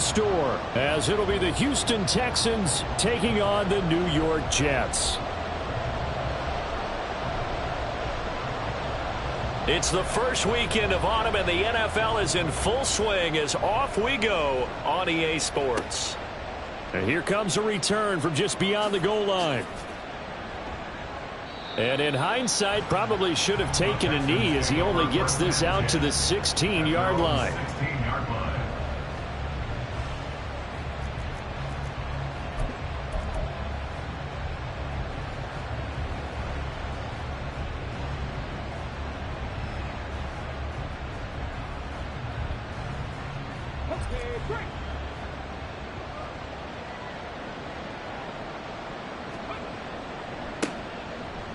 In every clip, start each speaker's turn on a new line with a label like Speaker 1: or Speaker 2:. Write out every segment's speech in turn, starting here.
Speaker 1: store, as it'll be the Houston Texans taking on the New York Jets.
Speaker 2: It's the first weekend of autumn, and the NFL is in full swing as off we go on EA Sports.
Speaker 1: And here comes a return from just beyond the goal line. And in hindsight, probably should have taken a knee as he only gets this out to the 16-yard line.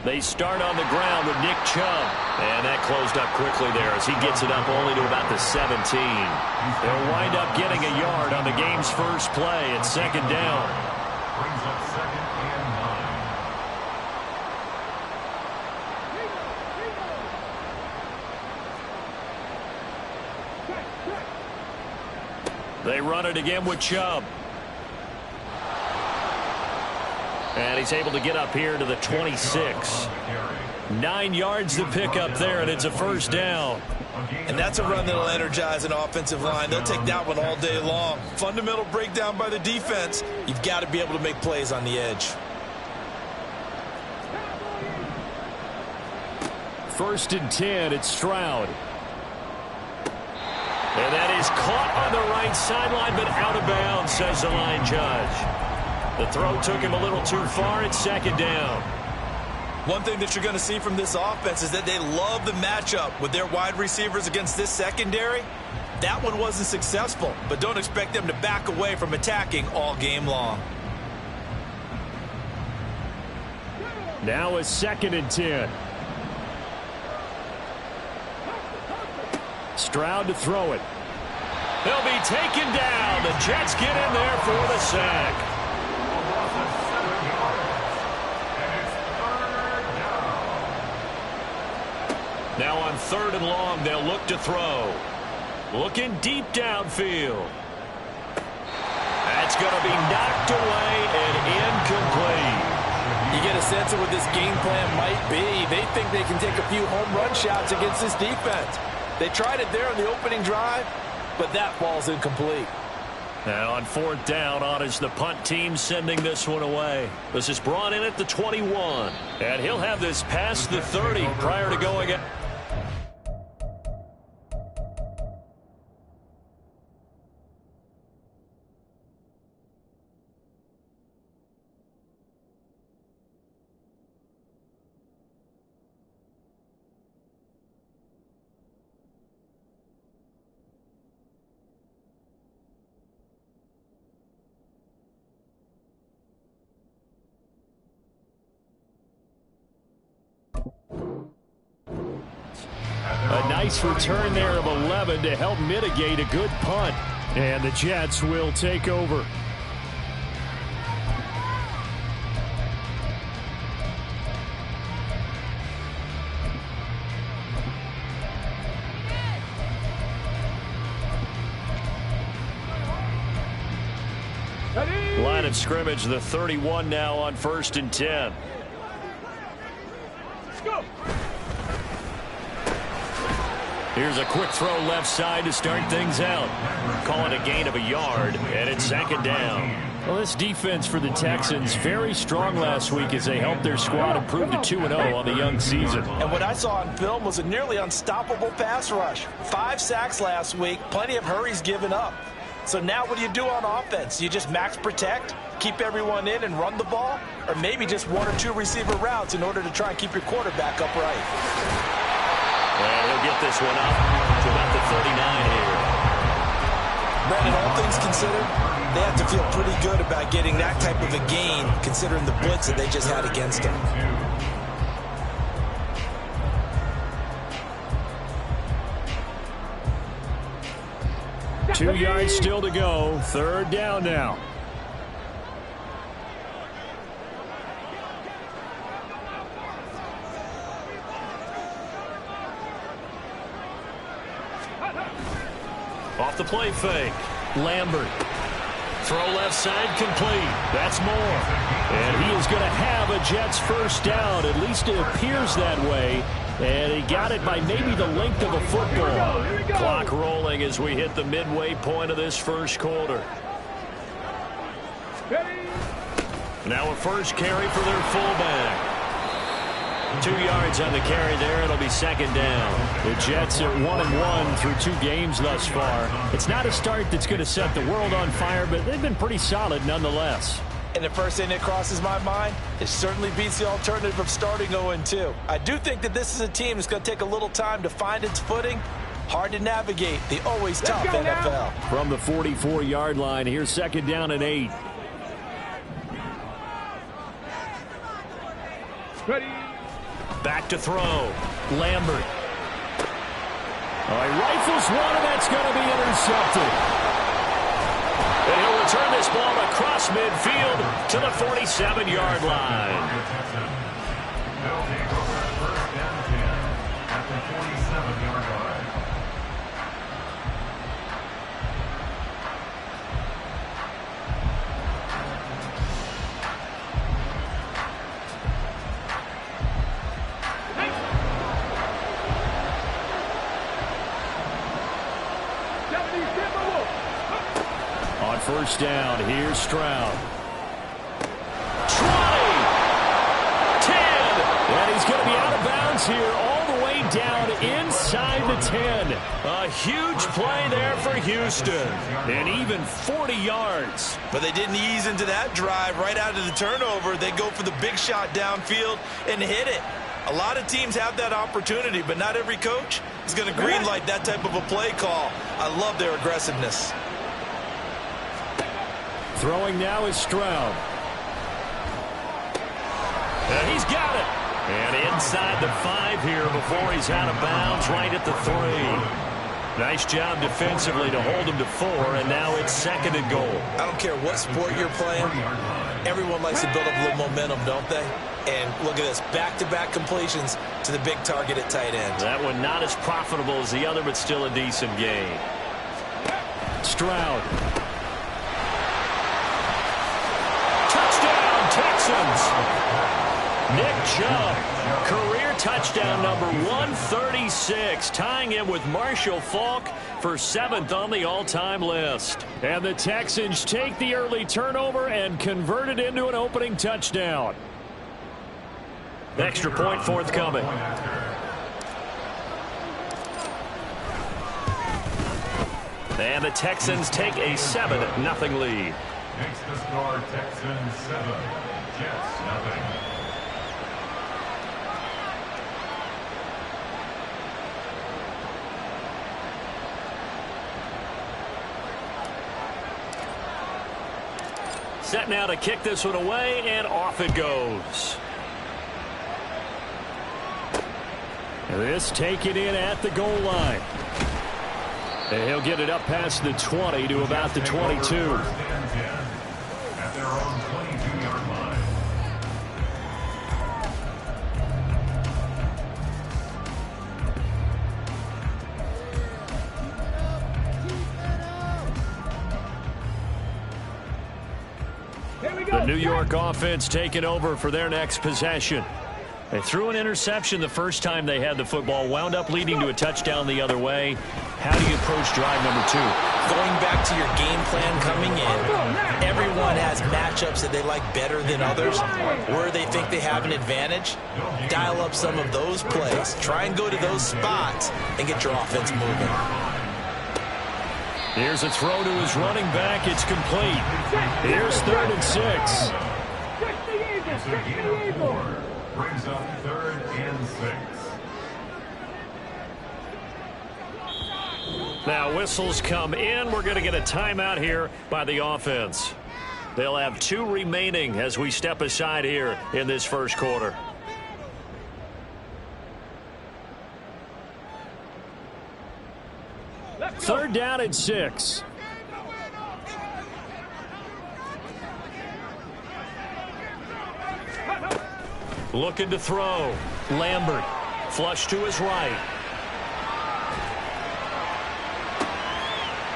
Speaker 2: They start on the ground with Nick Chubb. And that closed up quickly there as he gets it up only to about the 17. They'll wind up getting a yard on the game's first play at second down.
Speaker 3: Brings up second and 9.
Speaker 2: They run it again with Chubb. And he's able to get up here to the 26. 9 yards to pick up there, and it's a first down.
Speaker 4: And that's a run that'll energize an offensive line. They'll take that one all day long. Fundamental breakdown by the defense. You've got to be able to make plays on the edge.
Speaker 1: First and 10, it's Stroud.
Speaker 2: And that is caught on the right sideline, but out of bounds, says the line judge. The throw took him a little too far. It's second down.
Speaker 4: One thing that you're going to see from this offense is that they love the matchup with their wide receivers against this secondary. That one wasn't successful, but don't expect them to back away from attacking all game long.
Speaker 1: Now it's second and 10. Stroud to throw it.
Speaker 2: They'll be taken down. The Jets get in there for the sack. Now on third and long, they'll look to throw. Looking deep downfield. That's going to be knocked away and incomplete.
Speaker 4: You get a sense of what this game plan might be. They think they can take a few home run shots against this defense. They tried it there on the opening drive, but that ball's incomplete.
Speaker 2: And on fourth down, on is the punt team sending this one away. This is brought in at the 21. And he'll have this past the 30 prior to going at.
Speaker 1: A nice return there of 11 to help mitigate a good punt. And the Jets will take over.
Speaker 2: Line of scrimmage, the 31 now on first and 10.
Speaker 1: Let's go.
Speaker 2: Here's a quick throw left side to start things out. Calling a gain of a yard, and it's second down.
Speaker 1: Well, this defense for the Texans, very strong last week as they helped their squad improve to 2-0 on the young season.
Speaker 4: And what I saw on film was a nearly unstoppable pass rush. 5 sacks last week, plenty of hurries given up. So now what do you do on offense? You just max protect, keep everyone in and run the ball, or maybe just 1 or 2 receiver routes in order to try and keep your quarterback upright.
Speaker 2: And he'll get this one up to about the 39 here.
Speaker 4: Brandon, all things considered, they have to feel pretty good about getting that type of a gain, considering the blitz that they just had against them.
Speaker 1: 2 yards still to go. Third down now.
Speaker 2: Off the play fake.
Speaker 1: Lambert
Speaker 2: Throw left side complete.
Speaker 1: That's more. And he is going to have a Jets first down. At least it appears that way. And he got it by maybe the length of a football.
Speaker 2: Clock rolling as we hit the midway point of this first quarter. Now a first carry for their fullback. 2 yards on the carry there. It'll be second down.
Speaker 1: The Jets are 1-1 through 2 games thus far. It's not a start that's going to set the world on fire, but they've been pretty solid nonetheless.
Speaker 4: And the first thing that crosses my mind, it certainly beats the alternative of starting 0-2. I do think that this is a team that's going to take a little time to find its footing. Hard to navigate the always tough NFL.
Speaker 1: From the 44-yard line, here's second down and 8.
Speaker 5: Ready.
Speaker 2: Back to throw.
Speaker 1: Lambert. He rifles one, and that's going to be intercepted.
Speaker 2: And he'll return this ball across midfield to the 47-yard line.
Speaker 3: They'll take over first and 10 at the 47-yard line.
Speaker 1: On first down, here's Stroud.
Speaker 2: 20. 10.
Speaker 1: And he's going to be out of bounds here all the way down inside the 10.
Speaker 2: A huge play there for Houston.
Speaker 1: And even 40 yards.
Speaker 4: But they didn't ease into that drive right out of the turnover. They go for the big shot downfield and hit it. A lot of teams have that opportunity, but not every coach is going to greenlight that type of a play call. I love their aggressiveness.
Speaker 1: Throwing now is Stroud.
Speaker 2: And he's got it. And inside the 5 here before he's out of bounds, right at the 3. Nice job defensively to hold him to 4, and now it's second and goal.
Speaker 4: I don't care what sport you're playing. Everyone likes to build up a little momentum, don't they? And look at this, back-to-back completions to the big target at tight end.
Speaker 2: That one not as profitable as the other, but still a decent gain.
Speaker 1: Stroud.
Speaker 2: Touchdown, Texans. Nick Chubb, career touchdown number 136, tying him with Marshall Faulk for 7th on the all-time list.
Speaker 1: And the Texans take the early turnover and convert it into an opening touchdown.
Speaker 2: Extra point forthcoming. And the Texans take a 7-0 lead.
Speaker 3: Makes the score Texans 7, Jets 0.
Speaker 2: Set now to kick this one away, and off it goes.
Speaker 1: This taken in at the goal line. And he'll get it up past the 20 to about the 22.
Speaker 3: First and 10 at their own 22-yard line.
Speaker 1: The New York offense taking over for their next possession.
Speaker 2: They threw an interception the first time they had the football, wound up leading to a touchdown the other way. How do you approach drive number 2?
Speaker 4: Going back to your game plan coming in, everyone has matchups that they like better than others, where they think they have an advantage. Dial up some of those plays. Try and go to those spots and get your offense moving.
Speaker 1: Here's a throw to his running back. It's complete. Here's 3rd and 6.
Speaker 3: It's a gain of 4. Brings up 3rd and 6.
Speaker 2: Now whistles come in. We're going to get a timeout here by the offense. They'll have 2 remaining as we step aside here in this first quarter.
Speaker 1: Third down and 6.
Speaker 2: Looking to throw. Lambert. Flush to his right.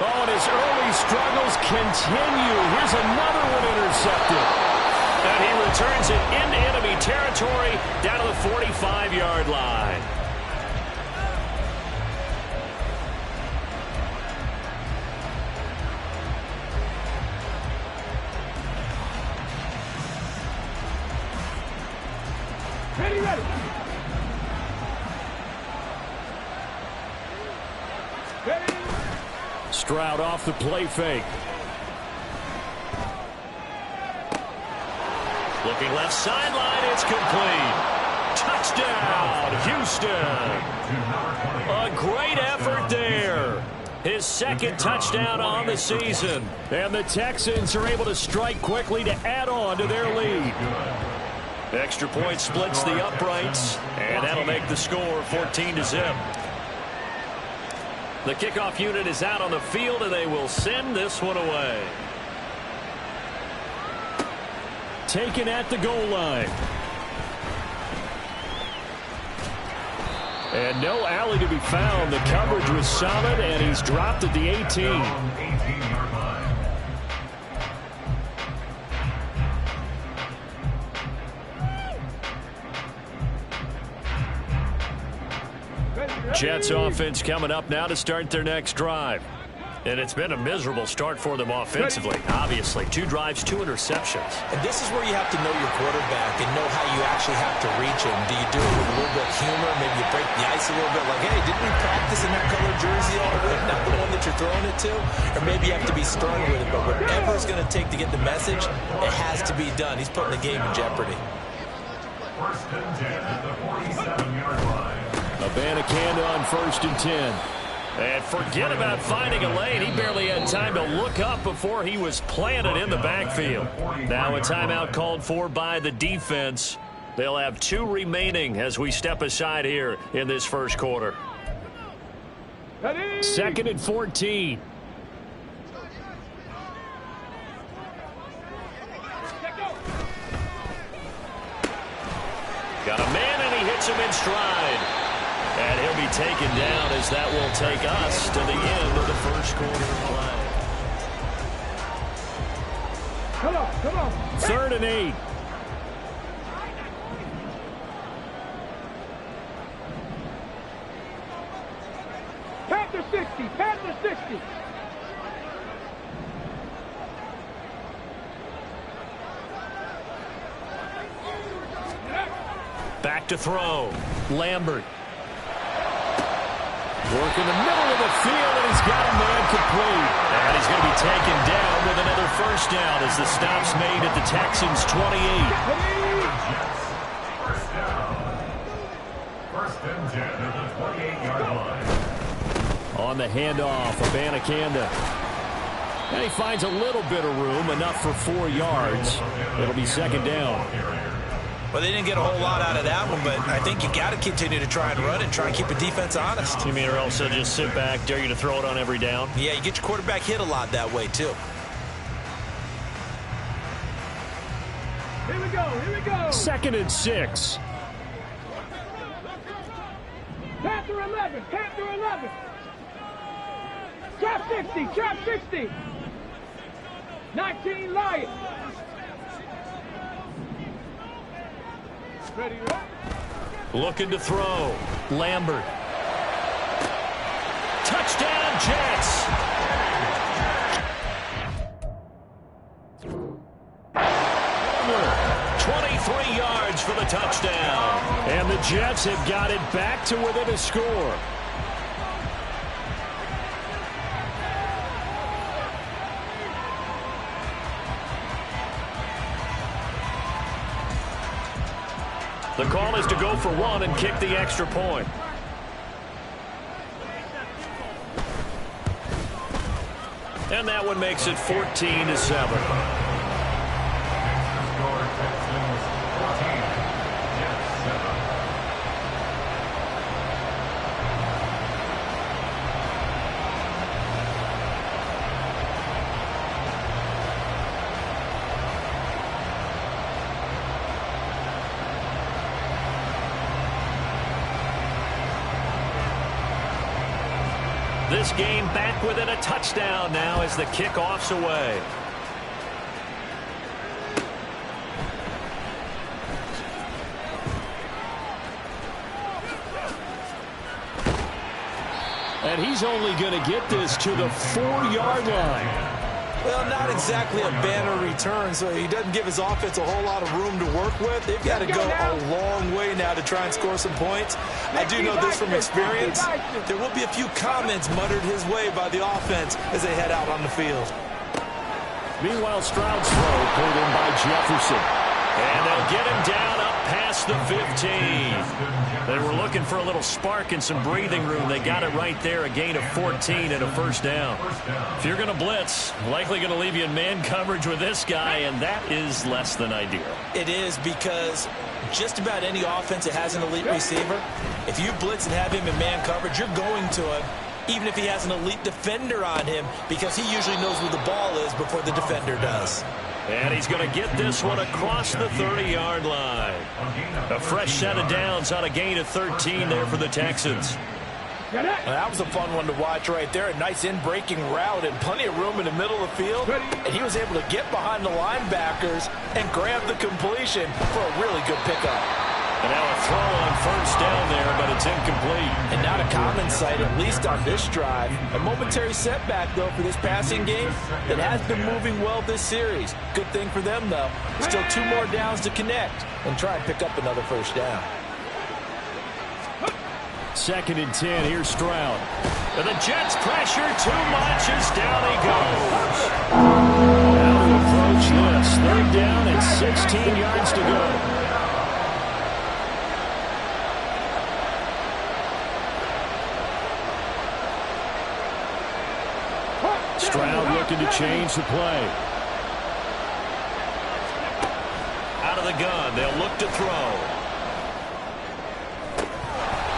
Speaker 1: Oh, and his early struggles continue. Here's another one intercepted.
Speaker 2: And he returns it into enemy territory down to the 45-yard line.
Speaker 5: Ready.
Speaker 1: Stroud off the play fake.
Speaker 2: Looking left sideline, it's complete. Touchdown, Houston. A great effort there. His second touchdown on the season.
Speaker 1: And the Texans are able to strike quickly to add on to their lead.
Speaker 2: Extra point splits the uprights, and that'll make the score 14-0. The kickoff unit is out on the field, and they will send this one away.
Speaker 1: Taken at the goal line. And no alley to be found. The coverage was solid, and he's dropped at the 18.
Speaker 3: 18-yard line.
Speaker 2: Jets offense coming up now to start their next drive. And it's been a miserable start for them offensively. Obviously, 2 drives, 2 interceptions.
Speaker 4: And this is where you have to know your quarterback and know how you actually have to reach him. Do you do it with a little bit of humor? Maybe you break the ice a little bit like, hey, didn't we practice in that color jersey all week? Not the one that you're throwing it to? Or maybe you have to be stern with it. But whatever it's going to take to get the message, it has to be done. He's putting the game in jeopardy.
Speaker 3: First and 10 at the 47-yard line.
Speaker 1: Abanikanda on 1st and 10.
Speaker 2: And forget about finding a lane. He barely had time to look up before he was planted in the backfield. Now a timeout called for by the defense. They'll have 2 remaining as we step aside here in this first quarter.
Speaker 1: 2nd and 14.
Speaker 2: Got a man, and he hits him in stride. And he'll be taken down as that will take us to the end of the first quarter of play.
Speaker 5: Come on.
Speaker 1: 3rd and 8.
Speaker 5: Panther 60.
Speaker 2: Back to throw.
Speaker 1: Lambert. Work in the middle of the field, and he's got a man complete.
Speaker 2: And he's going to be taken down with another first down as the stop's made at the Texans' 28.
Speaker 3: First down. First and 10 at the 28-yard line.
Speaker 1: On the handoff, Abanikanda. And he finds a little bit of room, enough for 4 yards. It'll be 2nd down.
Speaker 4: Well, they didn't get a whole lot out of that one, but I think you got to continue to try and run and try and keep the defense honest.
Speaker 2: You mean or also just sit back, dare you to throw it on every down?
Speaker 4: Yeah, you get your quarterback hit a lot that way, too.
Speaker 5: Here we go.
Speaker 1: 2nd and 6.
Speaker 5: Panther 11. Trap 60. 19 Lions. Ready.
Speaker 2: Looking to throw. Lambert. Touchdown, Jets. Lambert, 23 yards for the touchdown.
Speaker 1: And the Jets have got it back to within a score.
Speaker 2: The call is to go for 1 and kick the extra point. And that one makes it 14-7. This game back within a touchdown now as the kickoff's away.
Speaker 1: And he's only going to get this to the 4-yard line.
Speaker 4: Well, not exactly a banner return, so he doesn't give his offense a whole lot of room to work with. They've got to go a long way now to try and score some points. I do know this from experience. There will be a few comments muttered his way by the offense as they head out on the field.
Speaker 1: Meanwhile, Stroud's throw pulled in by Jefferson.
Speaker 2: And they'll get him down up past the 15. They were looking for a little spark and some breathing room. They got it right there, a gain of 14 and a first down. If you're going to blitz, likely going to leave you in man coverage with this guy, and that is less than ideal.
Speaker 4: It is, because just about any offense that has an elite receiver, if you blitz and have him in man coverage, you're going to him, even if he has an elite defender on him, because he usually knows where the ball is before the defender does.
Speaker 2: And he's going to get this one across the 30-yard line. A fresh set of downs on a gain of 13 there for the Texans.
Speaker 4: Well, that was a fun one to watch right there. A nice in-breaking route and plenty of room in the middle of the field. And he was able to get behind the linebackers and grab the completion for a really good pickup.
Speaker 2: And now a throw on first down there, but it's incomplete.
Speaker 4: And not a common sight, at least on this drive. A momentary setback, though, for this passing game that has been moving well this series. Good thing for them, though. Still 2 more downs to connect and try and pick up another first down.
Speaker 1: 2nd and 10. Here's Stroud.
Speaker 2: And the Jets pressure too much as down he goes.
Speaker 1: Now to approach this. 3rd down and 16 yards to go. Stroud looking to change the play.
Speaker 2: Out of the gun, they'll look to throw.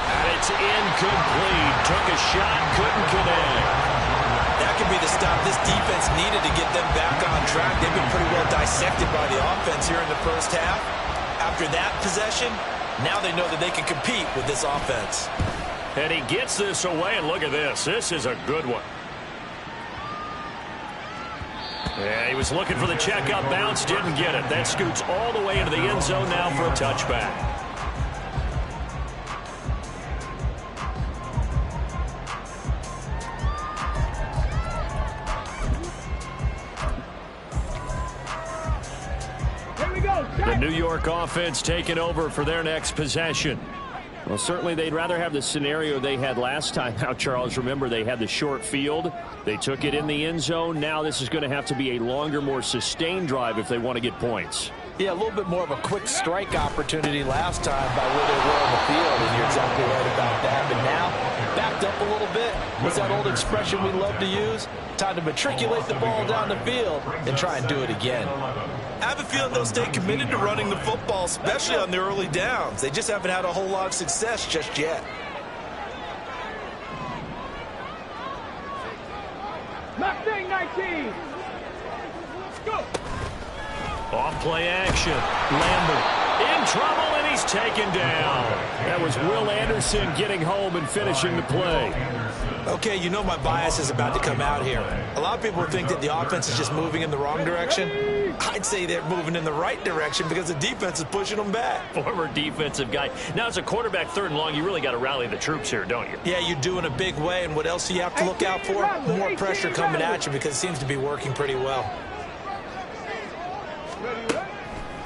Speaker 2: And it's incomplete. Took a shot, couldn't connect.
Speaker 4: That could be the stop this defense needed to get them back on track. They've been pretty well dissected by the offense here in the first half. After that possession, now they know that they can compete with this offense.
Speaker 2: And he gets this away, and look at this. This is a good one. Yeah, he was looking for the check-up bounce, didn't get it. That scoots all the way into the end zone now for a touchback.
Speaker 5: Here we go.
Speaker 1: The New York offense taking over for their next possession. Well, certainly they'd rather have the scenario they had last time. Now, Charles, remember, they had the short field. They took it in the end zone. Now this is going to have to be a longer, more sustained drive if they want to get points.
Speaker 4: Yeah, a little bit more of a quick strike opportunity last time by where they were on the field, and you're exactly right about that. But now, backed up a little bit. What's that old expression we love to use? Time to matriculate the ball down the field and try and do it again. I have a feeling they'll stay committed to running the football, especially on the early downs. They just haven't had a whole lot of success just yet.
Speaker 5: Mustang 19. Go.
Speaker 2: Off play action. Lambert in trouble, and he's taken down.
Speaker 1: That was Will Anderson getting home and finishing the play.
Speaker 4: Okay, you know my bias is about to come out here. A lot of people think that the offense is just moving in the wrong direction. I'd say they're moving in the right direction because the defense is pushing them back.
Speaker 2: Former defensive guy. Now, as a quarterback 3rd and long, you really got to rally the troops here, don't you?
Speaker 4: Yeah, you do in a big way, and what else do you have to look out for? More pressure coming at you because it seems to be working pretty well.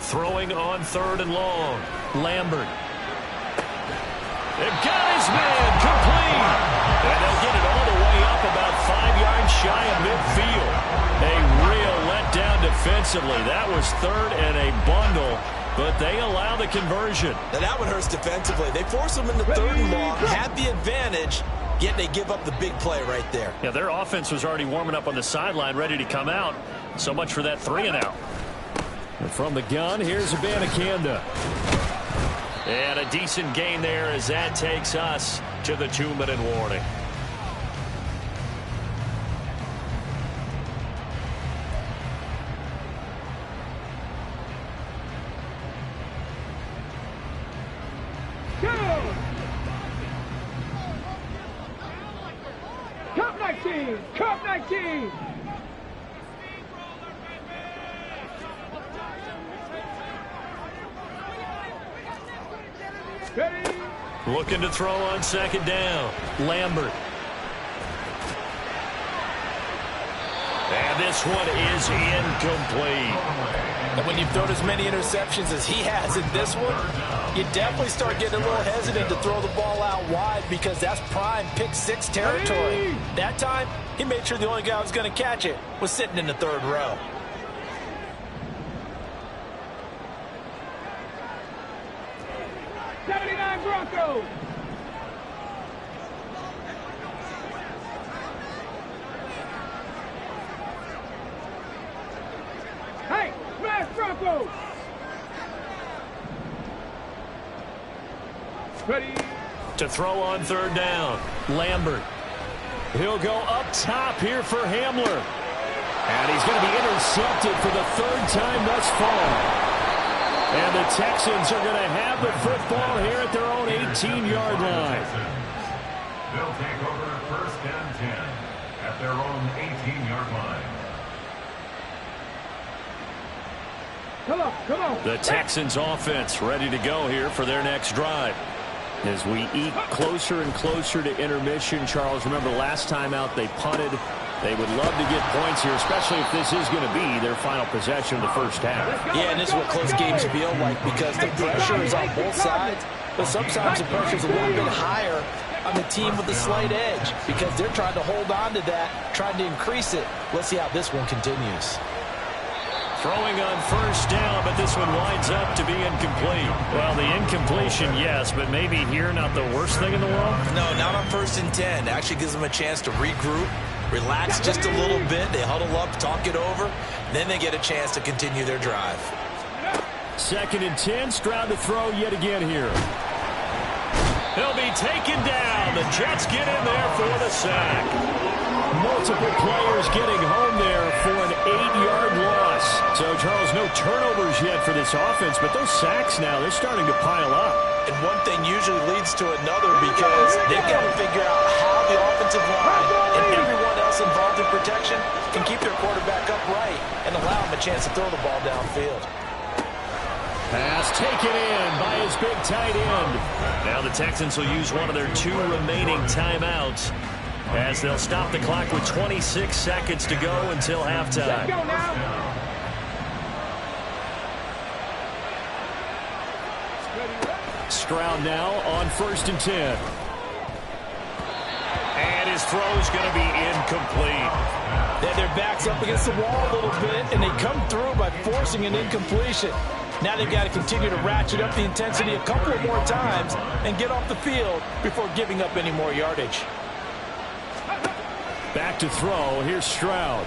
Speaker 2: Throwing on 3rd and long. Lambert. They've got his man complete. And they'll get it all the way up about 5 yards shy of midfield. A real letdown defensively. That was 3rd and a bundle, but they allow the conversion.
Speaker 4: Now that one hurts defensively. They force them into 3rd and long, have the advantage, yet they give up the big play right there.
Speaker 2: Yeah, their offense was already warming up on the sideline, ready to come out. So much for that 3 and out.
Speaker 1: And from the gun, here's Abanikanda.
Speaker 2: And a decent gain there as that takes us to the 2-minute warning.
Speaker 5: Go. 19. Cup 19. Ready.
Speaker 2: Looking to throw on second down. Lambert. And this one is incomplete.
Speaker 4: And when you've thrown as many interceptions as he has in this one, you definitely start getting a little hesitant to throw the ball out wide because that's prime pick six territory. That time, he made sure the only guy who was going to catch it was sitting in the third row.
Speaker 5: Broncos. Hey, smash Broncos. Ready.
Speaker 2: To throw on third down. Lambert. He'll go up top here for Hamler.
Speaker 1: And he's going to be intercepted for the third time thus far. And the Texans are going to have the football here at their own 18-yard line.
Speaker 3: They'll take over first and 10 at their own 18-yard line.
Speaker 5: Come on.
Speaker 1: The Texans offense ready to go here for their next drive. As we eke closer and closer to intermission, Charles, remember last time out they punted. They would love to get points here, especially if this is going to be their final possession of the first half.
Speaker 4: Yeah, and this is what close games feel like because the pressure is on both sides, but sometimes the pressure is a little bit higher on the team with the slight edge because they're trying to hold on to that, trying to increase it. Let's see how this one continues.
Speaker 2: Throwing on first down, but this one winds up to be incomplete.
Speaker 1: Well, the incompletion, yes, but maybe here not the worst thing in the world?
Speaker 4: No, not on first and 10. It actually gives them a chance to regroup, relax just a little bit. They huddle up, talk it over. Then they get a chance to continue their drive.
Speaker 1: Second and 10, Stroud to throw yet again here.
Speaker 2: He'll be taken down. The Jets get in there for the sack.
Speaker 1: Multiple players getting home there for an 8-yard loss. So, Charles, no turnovers yet for this offense, but those sacks now, they're starting to pile up.
Speaker 4: And one thing usually leads to another because they've got to figure out how the offensive line and everyone else involved in protection can keep their quarterback upright and allow him a chance to throw the ball downfield.
Speaker 1: Pass taken in by his big tight end.
Speaker 2: Now the Texans will use one of their 2 remaining timeouts as they'll stop the clock with 26 seconds to go until halftime.
Speaker 5: Let's go now.
Speaker 1: Stroud now on first and 10.
Speaker 2: And his throw's going to be incomplete.
Speaker 4: Then their back's up against the wall a little bit, and they come through by forcing an incompletion. Now they've got to continue to ratchet up the intensity a couple of more times and get off the field before giving up any more yardage.
Speaker 1: Back to throw. Here's Stroud.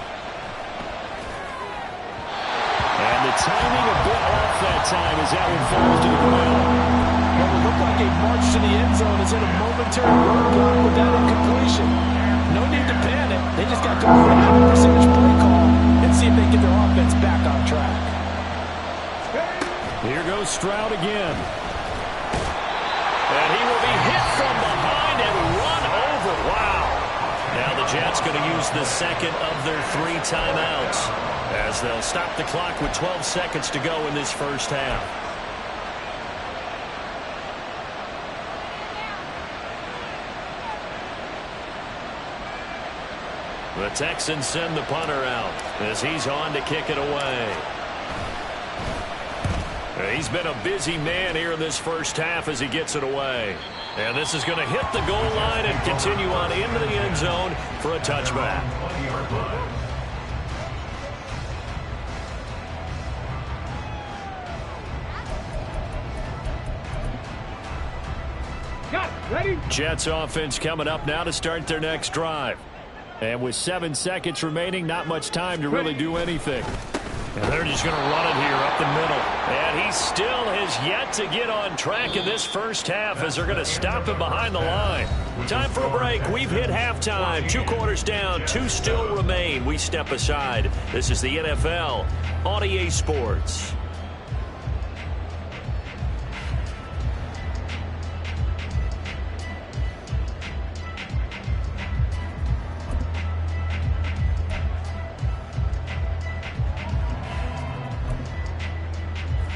Speaker 1: And the timing a bit off that time as that one falls to the ground.
Speaker 4: Well, it looked like a march to the end zone is in a momentary roadblock with that incompletion. No need to panic. They just got to go for a high-percentage play call and see if they get their offense back on track.
Speaker 1: Here goes Stroud again.
Speaker 2: And he will be hit from behind and run over. Wow. Now the Jets going to use the second of their 3 timeouts as they'll stop the clock with 12 seconds to go in this first half. The Texans send the punter out as he's on to kick it away. He's been a busy man here in this first half as he gets it away. And this is going to hit the goal line and continue on into the end zone for a touchback.
Speaker 5: Got it. Ready?
Speaker 1: Jets offense coming up now to start their next drive. And with 7 seconds remaining, not much time to really do anything.
Speaker 2: And they're just going to run it here up the middle. And he still has yet to get on track in this first half as they're going to stop him behind the line. Time for a break. We've hit halftime. 2 quarters down, 2 still remain. We step aside. This is the NFL on EA Sports.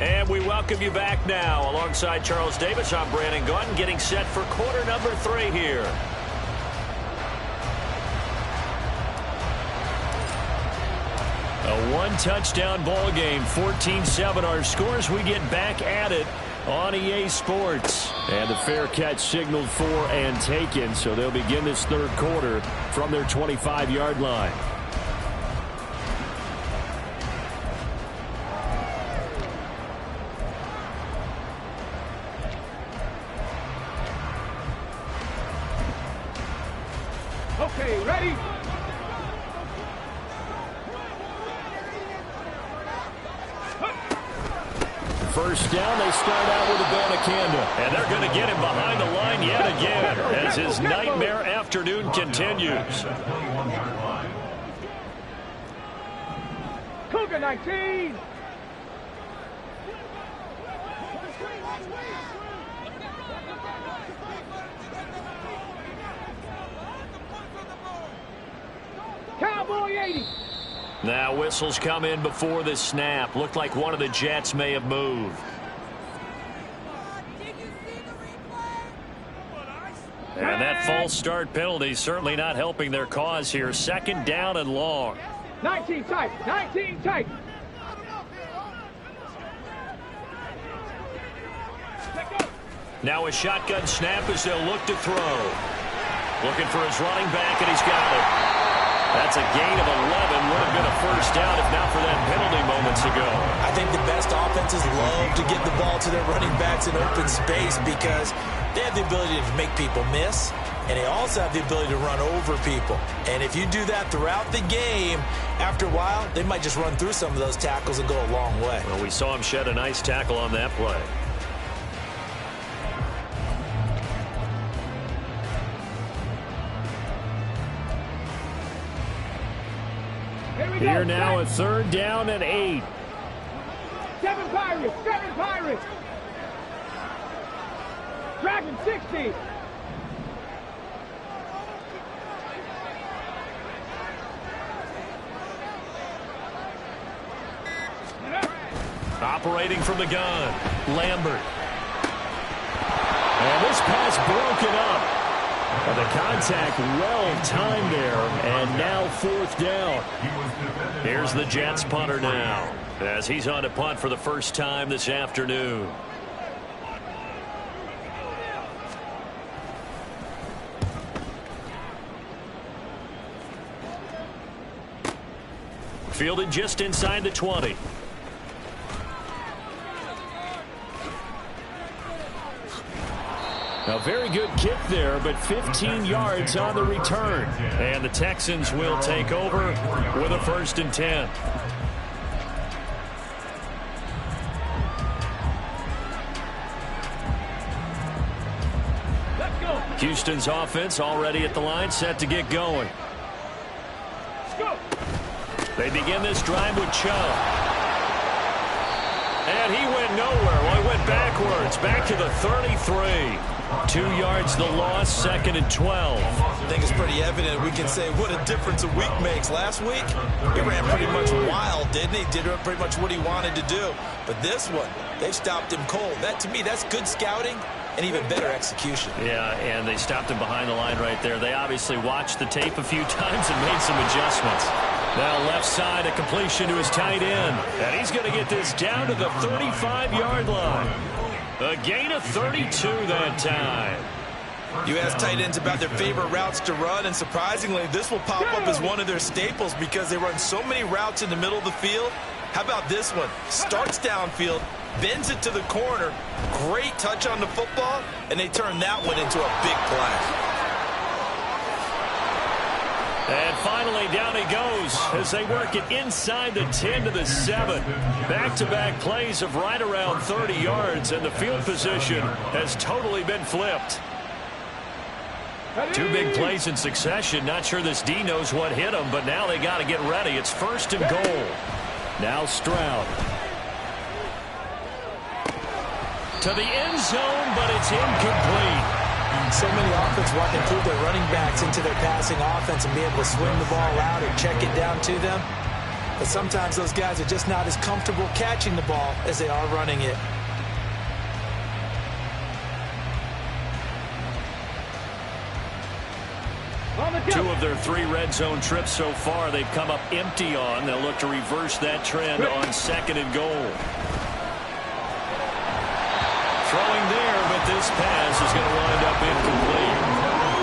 Speaker 2: And we welcome you back now. Alongside Charles Davis, I'm Brandon Gaudin, getting set for quarter number 3 here. A one-touchdown ball game, 14-7 our scores. We get back at it on EA Sports. And the fair catch signaled for and taken, so they'll begin this third quarter from their 25-yard line.
Speaker 5: Okay, ready?
Speaker 1: First down, they start out with a Banacanda.
Speaker 2: And they're going to get him behind the line yet again as his nightmare afternoon continues.
Speaker 5: Cougar 19. Cowboy 80.
Speaker 2: Now whistles come in before the snap. Looked like one of the Jets may have moved. And that false start penalty certainly not helping their cause here. Second down and long.
Speaker 5: 19 tight. 19 tight.
Speaker 2: Now a shotgun snap as they'll look to throw. Looking for his running back, and he's got it. That's a gain of 11. Would have been a first down if not for that penalty moments ago.
Speaker 4: I think the best offenses love to get the ball to their running backs in open space because they have the ability to make people miss, and they also have the ability to run over people. And if you do that throughout the game, after a while, they might just run through some of those tackles and go a long way.
Speaker 2: Well, we saw him shed a nice tackle on that play.
Speaker 1: Here now a third down and 8.
Speaker 5: 7 Pirates. 7 Pirates. Dragon 60.
Speaker 2: Operating from the gun, Lambert.
Speaker 1: And this pass broken up. And the contact well timed there, and now fourth down.
Speaker 2: Here's the Jets punter now as he's on to punt for the first time this afternoon. Fielded just inside the 20.
Speaker 1: A very good kick there, but 15 yards on the return.
Speaker 2: And the Texans will take over with a 1st and 10.
Speaker 5: Let's go.
Speaker 2: Houston's offense already at the line, set to get going.
Speaker 5: Let's go.
Speaker 2: They begin this drive with Chubb. And he went nowhere. Well, he went backwards, back to the 33. 2 yards the loss, 2nd and 12.
Speaker 4: I think it's pretty evident. We can say what a difference a week makes. Last week, he ran pretty much wild, didn't he? Did pretty much what he wanted to do. But this one, they stopped him cold. That, to me, that's good scouting and even better execution.
Speaker 2: Yeah, and they stopped him behind the line right there. They obviously watched the tape a few times and made some adjustments. Now left side, a completion to his tight end. And he's going to get this down to the 35-yard line. A gain of 32 that time.
Speaker 4: You ask tight ends about their favorite routes to run, and surprisingly, this will pop up as one of their staples because they run so many routes in the middle of the field. How about this one? Starts downfield, bends it to the corner, great touch on the football, and they turn that one into a big play.
Speaker 2: And finally, down he goes as they work it inside the 10 to the 7. Back-to-back plays of right around 30 yards, and the field position has totally been flipped. 2 big plays in succession. Not sure this D knows what hit him, but now they got to get ready. It's 1st and goal.
Speaker 1: Now Stroud.
Speaker 2: To the end zone, but it's incomplete.
Speaker 4: So many offenses want to include their running backs into their passing offense and be able to swing the ball out or check it down to them. But sometimes those guys are just not as comfortable catching the ball as they are running it.
Speaker 1: Two of their 3 red zone trips so far they've come up empty on. They'll look to reverse that trend on 2nd and goal. Throwing there, but this pass is going to wind up incomplete.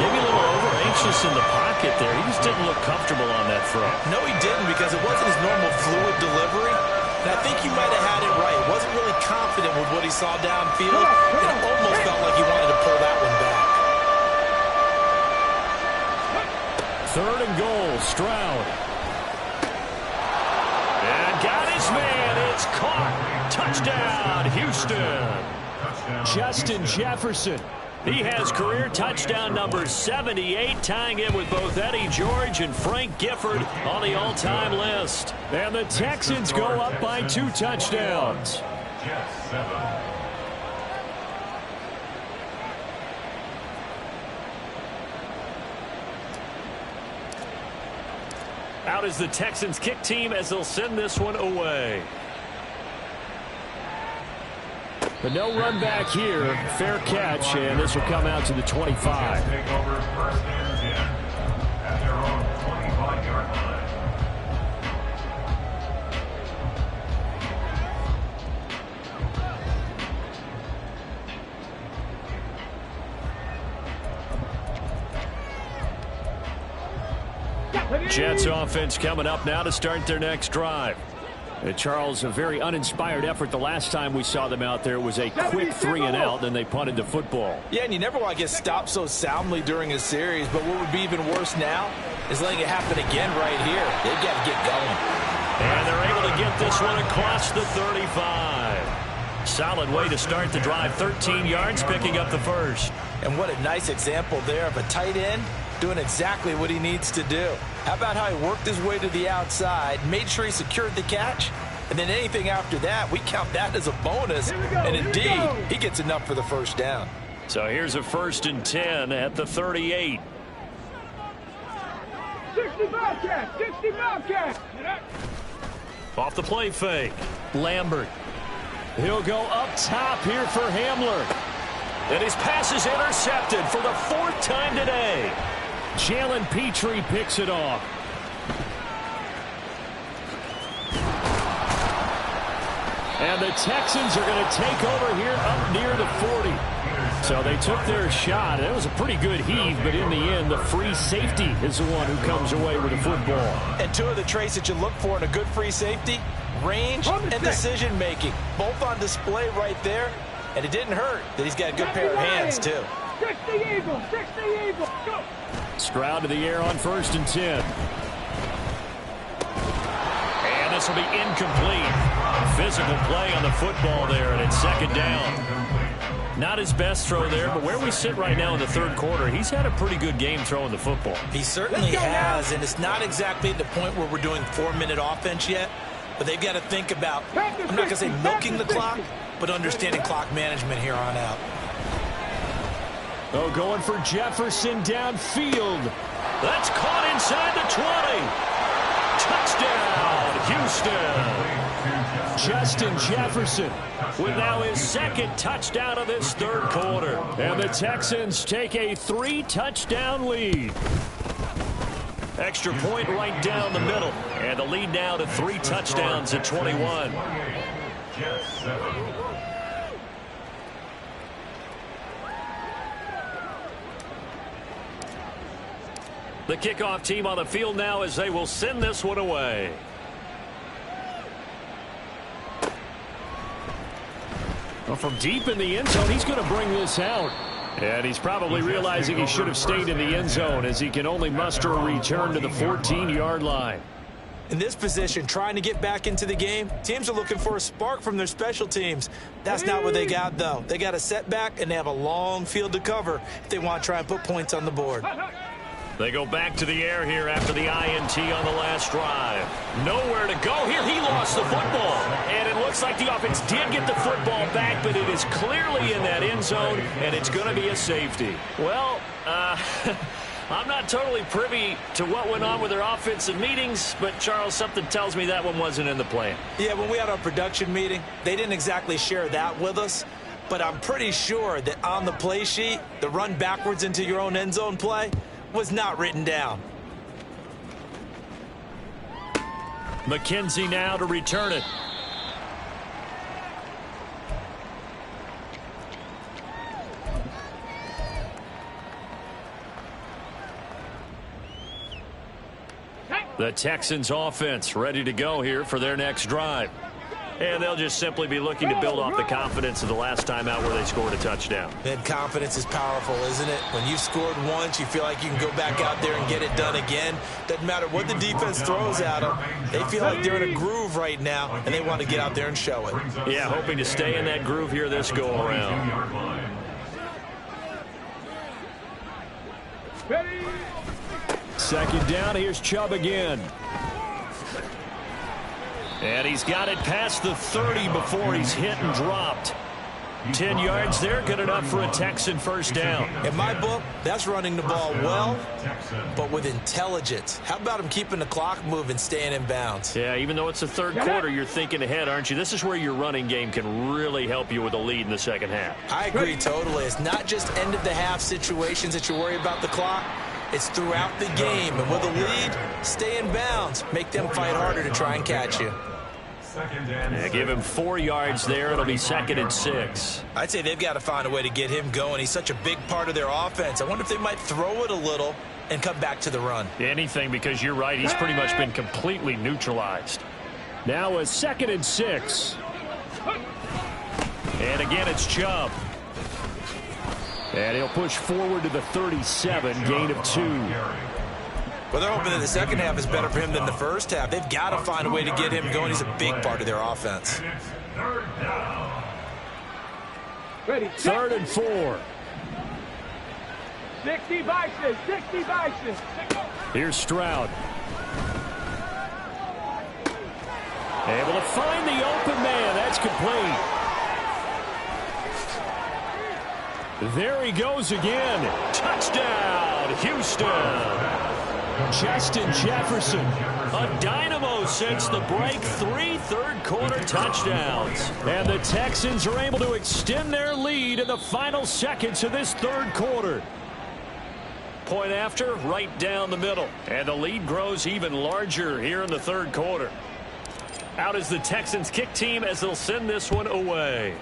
Speaker 1: Maybe a little over-anxious in the pocket there. He just didn't look comfortable on that throw.
Speaker 4: No, he didn't, because it wasn't his normal fluid delivery. And I think he might have had it right. He wasn't really confident with what he saw downfield. It almost felt like he wanted to pull that one back.
Speaker 1: 3rd and goal, Stroud. And got his man. It's caught. Touchdown, Houston. Justin Jefferson. He has career touchdown number 78, tying it with both Eddie George and Frank Gifford on the all-time list. And the Texans go up by 2 touchdowns.
Speaker 3: Jets 7.
Speaker 1: Out is the Texans kick team as they'll send this one away. But no run back here. Fair catch, and this will come out to the 25.
Speaker 3: Take over 1st and 10 at their own 25-yard line.
Speaker 1: Jets offense coming up now to start their next drive. Charles, a very uninspired effort the last time we saw them out there. It was a quick 3 and out, then they punted the football.
Speaker 4: Yeah, and you never want to get stopped so soundly during a series, but what would be even worse now is letting it happen again right here. They've got to get going.
Speaker 1: And they're able to get this one across the 35. Solid way to start the drive. 13 yards, picking up the first.
Speaker 4: And what a nice example there of a tight end doing exactly what he needs to do. How about how he worked his way to the outside, made sure he secured the catch, and then anything after that, we count that as a bonus. And indeed, he gets enough for the first down.
Speaker 1: So here's a 1st and 10 at the 38.
Speaker 5: 60 Bobcat! 60 Bobcat!
Speaker 1: Off the play fake. Lambert. He'll go up top here for Hamler. And his pass is intercepted for the 4th time today. Jalen Petrie picks it off. And the Texans are going to take over here up near the 40. So they took their shot. It was a pretty good heave, but in the end, the free safety is the one who comes away with the football.
Speaker 4: And 2 of the traits that you look for in a good free safety, range and decision-making. Both on display right there. And it didn't hurt that he's got a good pair of hands, too.
Speaker 5: 60 Eagles! 60 Eagles! Go!
Speaker 1: Stroud to the air on 1st and 10. And this will be incomplete. Physical play on the football there, and it's 2nd down. Not his best throw there, but where we sit right now in the 3rd quarter, he's had a pretty good game throwing the football.
Speaker 4: He certainly has, and it's not exactly at the point where we're doing 4-minute offense yet, but they've got to think about, I'm not going to say milking the clock, but understanding clock management here on out.
Speaker 1: Oh, going for Jefferson downfield. That's caught inside the 20. Touchdown, Houston. Justin Jefferson with now his 2nd touchdown of this 3rd quarter. And the Texans take a 3-touchdown lead. Extra point right down the middle. And the lead now to 3 touchdowns at 21.
Speaker 3: Jets 7.
Speaker 1: The kickoff team on the field now as they will send this one away. Well, from deep in the end zone, he's going to bring this out. And he's probably realizing he should have stayed in the end zone as he can only muster a return to the 14-yard line.
Speaker 4: In this position, trying to get back into the game, teams are looking for a spark from their special teams. That's not what they got, though. They got a setback, and they have a long field to cover if they want to try and put points on the board.
Speaker 1: They go back to the air here after the INT on the last drive. Nowhere to go here. He lost the football. And it looks like the offense did get the football back, but it is clearly in that end zone, and it's going to be a safety. Well, I'm not totally privy to what went on with their offensive meetings, but, Charles, something tells me that one wasn't in the plan.
Speaker 4: Yeah, when we had our production meeting, they didn't exactly share that with us, but I'm pretty sure that on the play sheet, the run backwards into your own end zone play was not written down.
Speaker 1: McKenzie now to return it. The Texans offense ready to go here for their next drive. And they'll just simply be looking to build off the confidence of the last time out where they scored a touchdown.
Speaker 4: And confidence is powerful, isn't it? When you've scored once, you feel like you can go back out there and get it done again. Doesn't matter what the defense throws at them. They feel like they're in a groove right now, and they want to get out there and show it.
Speaker 1: Yeah, hoping to stay in that groove here this go-around. Second down, here's Chubb again. And he's got it past the 30 before he's hit and dropped. 10 yards there, good enough for a Texan first down.
Speaker 4: In my book, that's running the ball well, but with intelligence. How about him keeping the clock moving, staying in bounds?
Speaker 1: Yeah, even though it's the third quarter, you're thinking ahead, aren't you? This is where your running game can really help you with a lead in the second half.
Speaker 4: I agree totally. It's not just end-of-the-half situations that you worry about the clock. It's throughout the game. And with a lead, stay in bounds. Make them fight harder to try and catch you.
Speaker 1: Yeah, give him 4 yards there. It'll be 2nd and 6.
Speaker 4: I'd say they've got to find a way to get him going. He's such a big part of their offense. I wonder if they might throw it a little and come back to the run.
Speaker 1: Anything, because you're right. He's pretty much been completely neutralized. Now a 2nd and 6. And again, it's Chubb. And he'll push forward to the 37, gain of 2.
Speaker 4: Well, they're hoping that the second half is better for him than the first half. They've got to find a way to get him going. He's a big part of their offense.
Speaker 5: Ready.
Speaker 1: 3rd and 4.
Speaker 5: 60 Bison. 60 Bison.
Speaker 1: Here's Stroud. Able to find the open man. That's complete. There he goes again. Touchdown, Houston. Justin Jefferson, a dynamo since the break. 3 third-quarter touchdowns. And the Texans are able to extend their lead in the final seconds of this third quarter. Point after, right down the middle. And the lead grows even larger here in the third quarter. Out is the Texans kick team as they'll send this one away.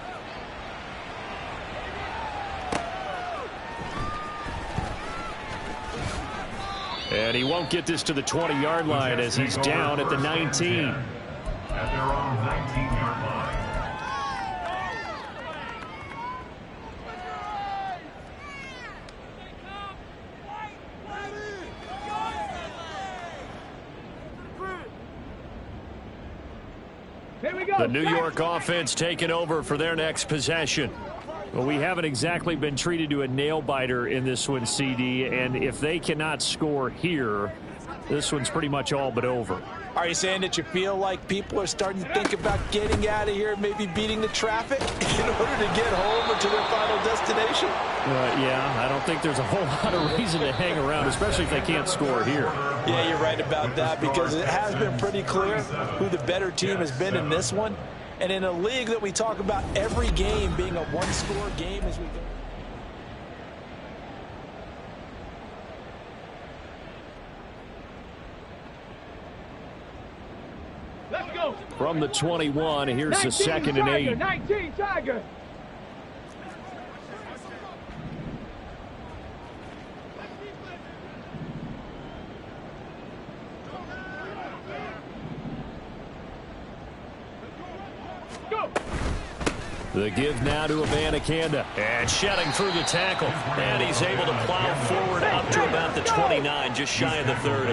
Speaker 1: And he won't get this to the 20-yard line as he's down at the 19.
Speaker 3: At their own 19-yard line.
Speaker 5: Here we go.
Speaker 1: The New York offense taking over for their next possession. Well, we haven't exactly been treated to a nail-biter in this one, CD, and if they cannot score here, this one's pretty much all but over.
Speaker 4: Are you saying that you feel like people are starting to think about getting out of here, maybe beating the traffic in order to get home or to their final destination?
Speaker 1: Yeah, I don't think there's a whole lot of reason to hang around, especially if they can't score here.
Speaker 4: Yeah, you're right about that, because it has been pretty clear who the better team has been in this one. And in a league that we talk about every game being a one-score game as we go.
Speaker 5: Let's go.
Speaker 1: From the 21, here's the 2nd and 8.
Speaker 5: 19 Tiger. Go.
Speaker 1: The give now to Abanikanda. And shedding through the tackle. And he's able to plow forward up to about the 29, just shy of the 30.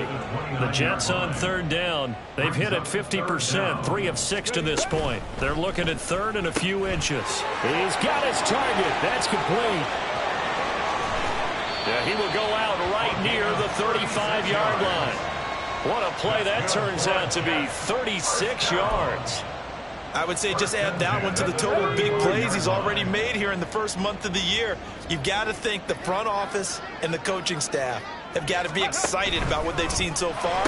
Speaker 1: The Jets on 3rd down. They've hit it 50%, 3 of 6 to this point. They're looking at 3rd and a few inches. He's got his target. That's complete. Yeah, he will go out right near the 35-yard line. What a play that turns out to be, 36 yards.
Speaker 4: I would say just add that one to the total big plays he's already made here in the first month of the year. You've got to thank the front office and the coaching staff have got to be excited about what they've seen so far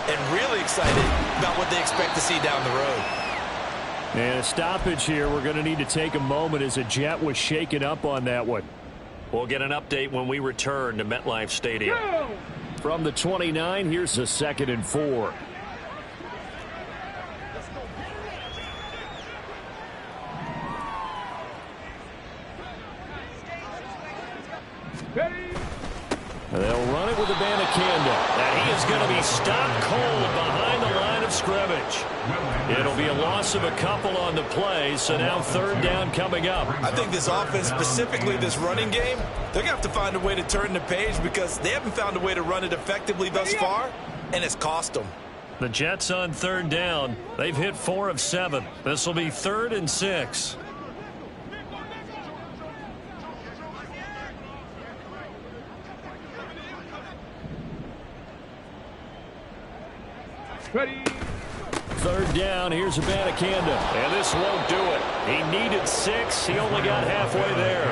Speaker 4: and really excited about what they expect to see down the road.
Speaker 1: And a stoppage here. We're going to need to take a moment as a Jet was shaken up on that one.
Speaker 2: We'll get an update when we return to MetLife Stadium.
Speaker 1: From the 29, here's a 2nd and 4. They'll run it with Abanikanda.
Speaker 2: And he is going to be stopped cold behind the line of scrimmage.
Speaker 1: It'll be a loss of a couple on the play, so now 3rd down coming up.
Speaker 4: I think this offense, specifically this running game, they're going to have to find a way to turn the page because they haven't found a way to run it effectively thus far, and it's cost them.
Speaker 2: The Jets on 3rd down. They've hit 4 of 7. This will be 3rd and 6.
Speaker 5: Ready.
Speaker 1: 3rd down, here's Abanikanda.
Speaker 2: And this won't do it. He needed 6. He only got halfway there.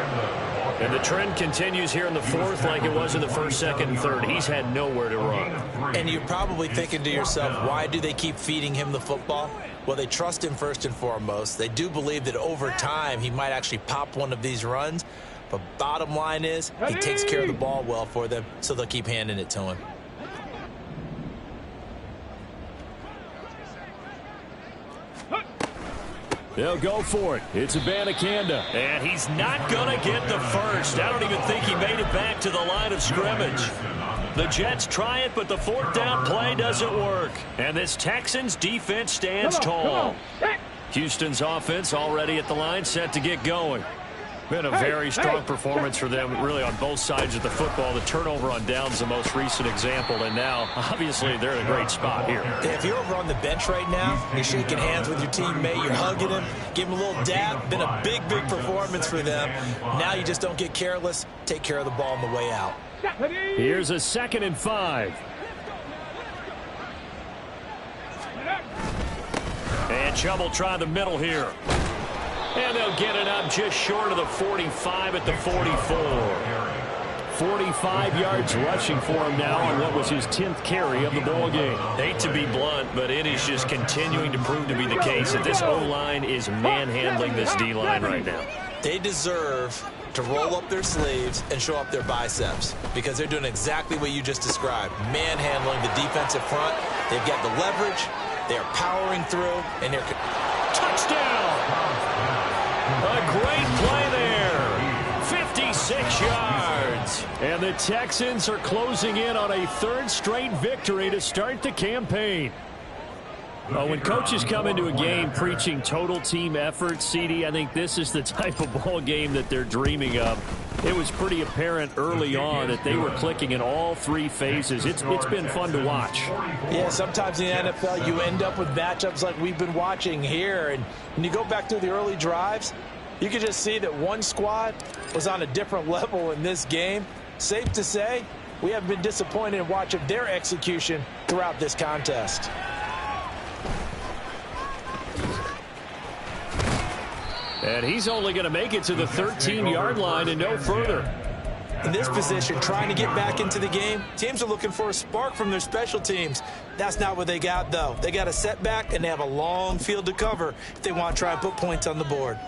Speaker 2: And the trend continues here in the 4th like it was in the 1st, 2nd, and 3rd. He's had nowhere to run.
Speaker 4: And you're probably thinking to yourself, why do they keep feeding him the football? Well, they trust him first and foremost. They do believe that over time he might actually pop one of these runs. But bottom line is he takes care of the ball well for them, so they'll keep handing it to him.
Speaker 1: They'll go for it. It's Abanikanda.
Speaker 2: And he's not going to get the first. I don't even think he made it back to the line of scrimmage. The Jets try it, but the 4th down play doesn't work. And this Texans defense stands tall.
Speaker 1: Houston's offense already at the line, set to get going. Been a very strong performance for them, really, on both sides of the football. The turnover on downs the most recent example, and now, obviously, they're in a great spot here.
Speaker 4: If you're over on the bench right now, you're shaking hands with your teammate, you're hugging him, give him a little dab. Been a big, big performance for them. Now you just don't get careless. Take care of the ball on the way out.
Speaker 1: Here's a 2nd and 5.
Speaker 2: And Chubb will try the middle here. And they'll get it up just short of the 45 at the 44.
Speaker 1: 45 yards rushing for him now on what was his 10th carry of the ball game.
Speaker 2: Hate to be blunt, but it is just continuing to prove to be the case that this O-line is manhandling this D-line right now.
Speaker 4: They deserve to roll up their sleeves and show up their biceps because they're doing exactly what you just described, manhandling the defensive front. They've got the leverage, they're powering through, and they're...
Speaker 2: Touchdown! A great play there. 56 yards.
Speaker 1: And the Texans are closing in on a 3rd straight victory to start the campaign. Well, when coaches come into a game preaching total team effort, CD, I think this is the type of ball game that they're dreaming of. It was pretty apparent early on that they were clicking in all 3 phases. It's been fun to watch.
Speaker 4: Yeah, sometimes in the NFL you end up with matchups like we've been watching here. And when you go back to the early drives, you can just see that one squad was on a different level in this game. Safe to say, we haven't been disappointed in watching their execution throughout this contest.
Speaker 1: And he's only going to make it to the 13-yard line and no further.
Speaker 4: In this position, trying to get back into the game, teams are looking for a spark from their special teams. That's not what they got, though. They got a setback, and they have a long field to cover if they want to try and put points on the board.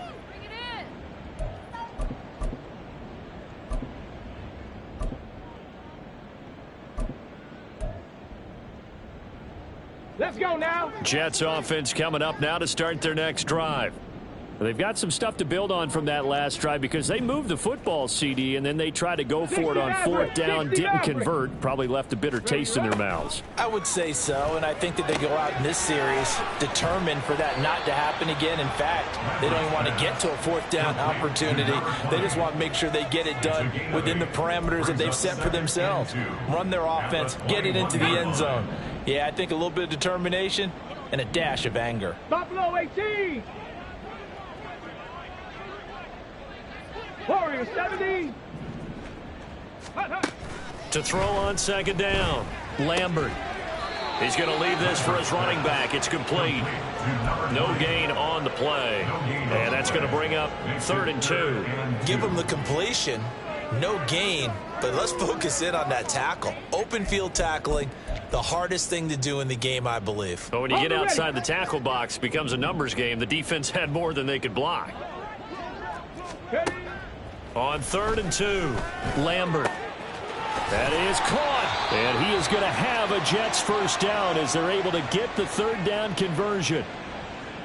Speaker 5: Let's go now.
Speaker 1: Jets offense coming up now to start their next drive. They've got some stuff to build on from that last drive because they moved the football, CD, and then they tried to go for it on 4th down, didn't convert, probably left a bitter taste in their mouths.
Speaker 4: I would say so, and I think that they go out in this series determined for that not to happen again. In fact, they don't even want to get to a 4th down opportunity. They just want to make sure they get it done within the parameters that they've set for themselves. Run their offense, get it into the end zone. Yeah, I think a little bit of determination and a dash of anger.
Speaker 5: Buffalo 18. Warriors 70.
Speaker 2: To throw on 2nd down. Lambert. He's going to leave this for his running back. It's complete. No gain on the play. And that's going to bring up 3rd and 2.
Speaker 4: Give them the completion, No gain, but let's focus in on that tackle. Open field tackling, the hardest thing to do in the game, I believe.
Speaker 1: But when you get outside the tackle box, it becomes a numbers game. The defense had more than they could block. On 3rd and 2, Lambert. That is caught. And he is going to have a Jets first down as they're able to get the 3rd down conversion.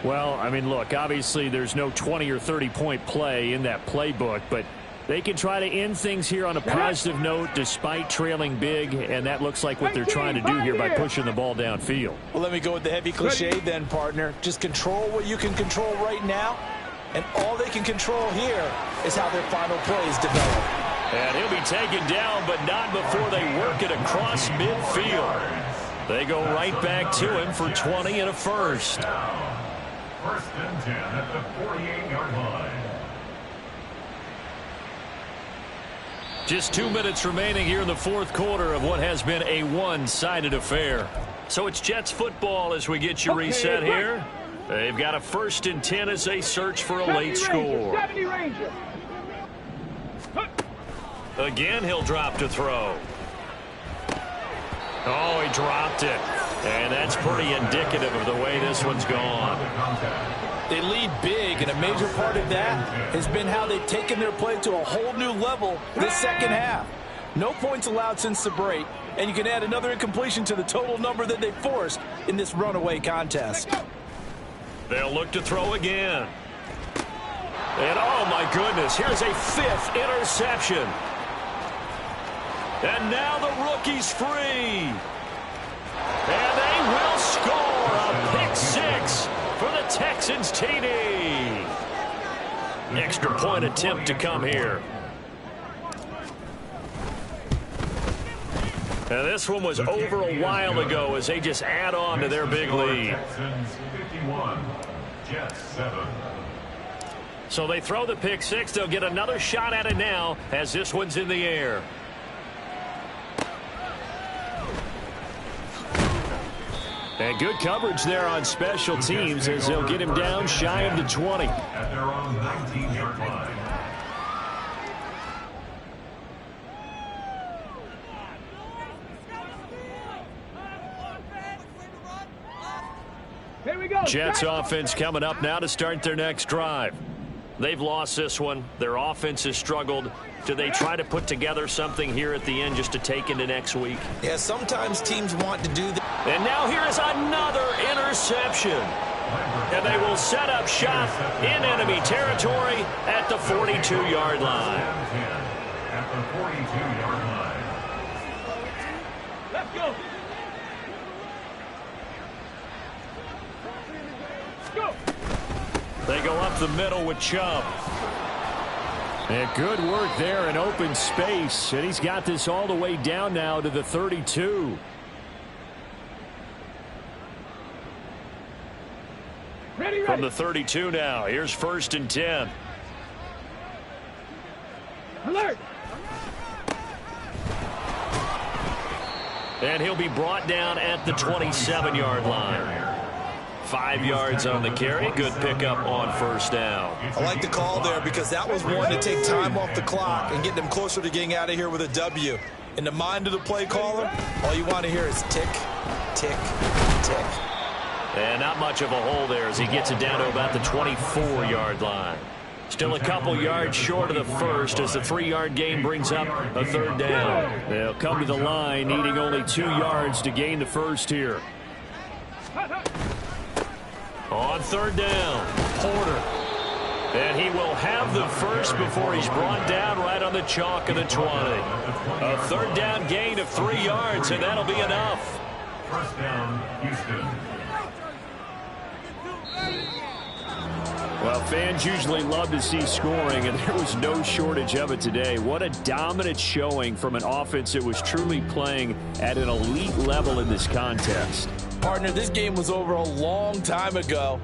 Speaker 1: Well, I mean, look, obviously there's no 20 or 30-point play in that playbook, but they can try to end things here on a positive note despite trailing big, and that looks like what they're trying to do here by pushing the ball downfield.
Speaker 4: Well, let me go with the heavy cliche then, partner. Just control what you can control right now, and all they can control here is how their final plays develop.
Speaker 1: And he'll be taken down, but not before they work it across midfield. They go right back to him for 20 and a first.
Speaker 3: 1st and 10 at the 48-yard line.
Speaker 1: Just 2 minutes remaining here in the 4th quarter of what has been a one-sided affair. So it's Jets football as we get you reset here. They've got a 1st and 10 as they search for a late score. Again, he'll drop to throw. Oh, he dropped it. And that's pretty indicative of the way this one's gone.
Speaker 4: They lead big, and a major part of that has been how they've taken their play to a whole new level this second half. No points allowed since the break, and you can add another incompletion to the total number that they forced in this runaway contest.
Speaker 1: They'll look to throw again. And oh my goodness, here's a 5th interception. And now the rookie's free. And they will score a pick 6 for the Texans TD. Extra point attempt to come here. Now this one was over a while ago as they just add on to their big lead.
Speaker 3: Texans 51, Jets 7.
Speaker 1: So they throw the pick 6. They'll get another shot at it now as this one's in the air. And good coverage there on special teams as they'll get him down shy of the 20.
Speaker 3: At their own 19-yard line.
Speaker 5: Here we go.
Speaker 1: Jets offense coming up now to start their next drive. They've lost this one. Their offense has struggled. Do they try to put together something here at the end just to take into next week?
Speaker 4: Yeah, sometimes teams want to do that.
Speaker 1: And now here is another interception. And they will set up shop in enemy territory at the 42-yard line.
Speaker 3: At the 42-yard line.
Speaker 5: Let's go. Go.
Speaker 1: They go up the middle with Chubb. And good work there in open space. And he's got this all the way down now to the 32.
Speaker 5: Ready.
Speaker 1: From the 32 now. Here's 1st and 10.
Speaker 5: Alert.
Speaker 1: And he'll be brought down at the 27-yard line. 5 yards on the carry. Good pickup on 1st down.
Speaker 4: I like the call there because that was one to take time off the clock and get them closer to getting out of here with a W. In the mind of the play caller, all you want to hear is tick, tick, tick.
Speaker 1: And not much of a hole there as he gets it down to about the 24-yard line. Still a couple yards short of the first as the 3-yard gain brings up a 3rd down. They'll come to the line needing only 2 yards to gain the first here. On 3rd down, Porter. And he will have the first before he's brought down right on the chalk of the 20. A 3rd down gain of 3 yards, and that'll be enough.
Speaker 3: 1st down, Houston.
Speaker 1: Well, fans usually love to see scoring, and there was no shortage of it today. What a dominant showing from an offense that was truly playing at an elite level in this contest.
Speaker 4: Partner, this game was over a long time ago,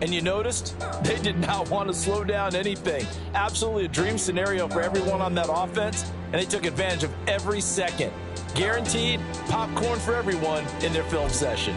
Speaker 4: and you noticed they did not want to slow down anything. Absolutely a dream scenario for everyone on that offense, and they took advantage of every second. Guaranteed popcorn for everyone in their film session.